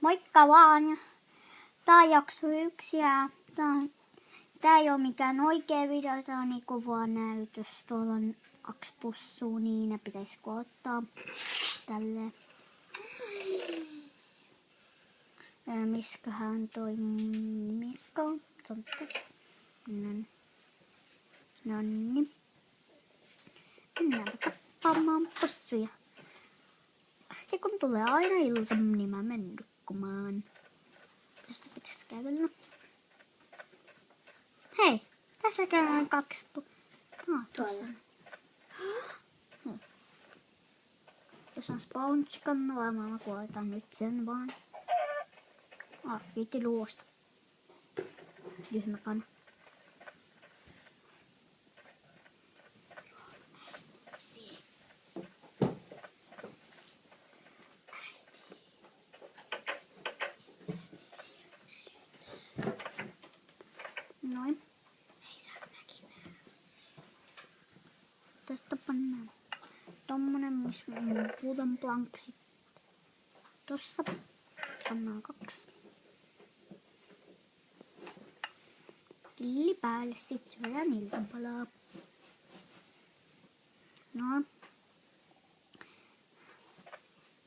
Moikka vaan! Tää on jakso 1 ja tää ei oo mikään oikea video, tää on niinku vaan näytös. Tuolla on 2 pussua, niin ne pitäis ottaa tälleen. Misköhän toi Mikko on? Se on tässä. Nonni. Mennäänpä tappaamaan pussuja. Ja kun tulee aina ilta, niin mä menen nukkumaan. Tästä pitäisi kävellä. Hei, tässä käydään 2 tuossa. Jos on spongekan, varmaan mä kuoletan nyt sen vaan. Kiitti luosta. Tyhmäkana. Noin. Tästä pannaan tommonen, missä on wooden planksit. Tossa pannaan 2. Killi päälle, sit syödään iltapalaa. No.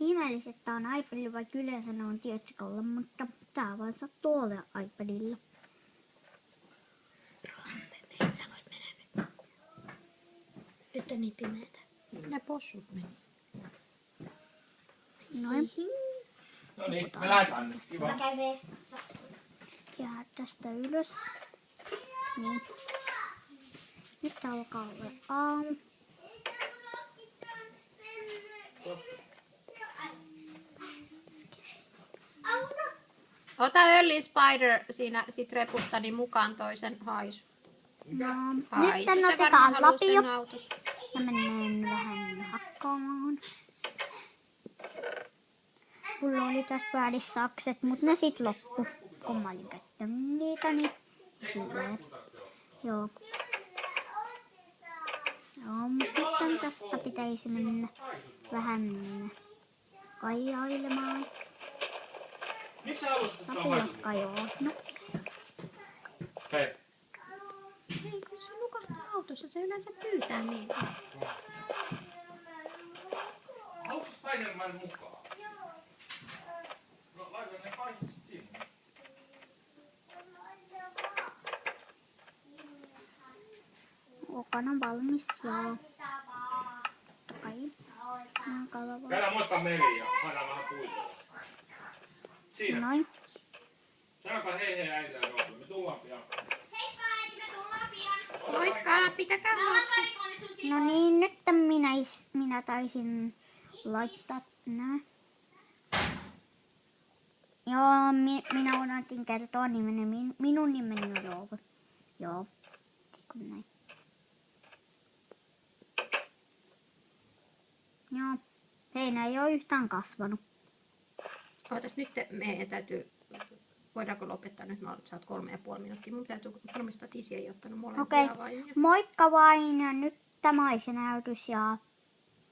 Ihmeellisesti tää on iPadilla, vaikka yleensä ne on tietokolla, mutta tää vaan sattuu olemaan iPadilla. Sä voit mennä nyt nukkumaan. Nyt on niin pimeetä. Ne possut meni. Noin. No niin, me lähdetään nyt. Kiva. Mä käyn vessaan. Ja tästä ylös. Niin. Nyt alkaa olla aamu. Ota Early Spider siinä sit repustani mukaan toisen haisu. No, Haisu, nyt se otetaan varmaan haluaa lapio. sen auton. Ja mennään vähän hakkaamaan. Mulla oli tässä välissä sakset, mutta ne sit loppu. Kun mä olin käyttänyt niitä, niin silleen. Joo. Joo, mutta nyt tästä pitäisi mennä vähän kaijailemaan. Miksi sä haluaisit tuon Lapio haisun? kajoaa. No, Hei. Ei, kun se nukahtaa autossa, se yleensä pyytää niitä. Haluatko Spider-Man mukaan? No laita ne haisut sit sinne. Okan on valmis, joo. Totta kai. Käydään moikka Meli ja haidaan vähän puita. Siinä. Noin. Sanokaa hei hei äiti ja Roope. Me tullaan pian. Moikka, pitäkää huolta. No niin, nyt minä taisin laittaa nää. Joo, minä unohdin kertoa nimeni. Minun nimeni on Roope. Joo, kun näin. Joo, heinä ei ole yhtään kasvanut. Ootas nyt, meidän täytyy, voidaanko lopettaa nyt, mä sä oot 3,5 minuuttia. Mun täytyy varmistaa, että isi ei ottanut molempia Okei, vaimoja. moikka vain ja nyt tämä oli se näytys ja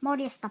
morjesta.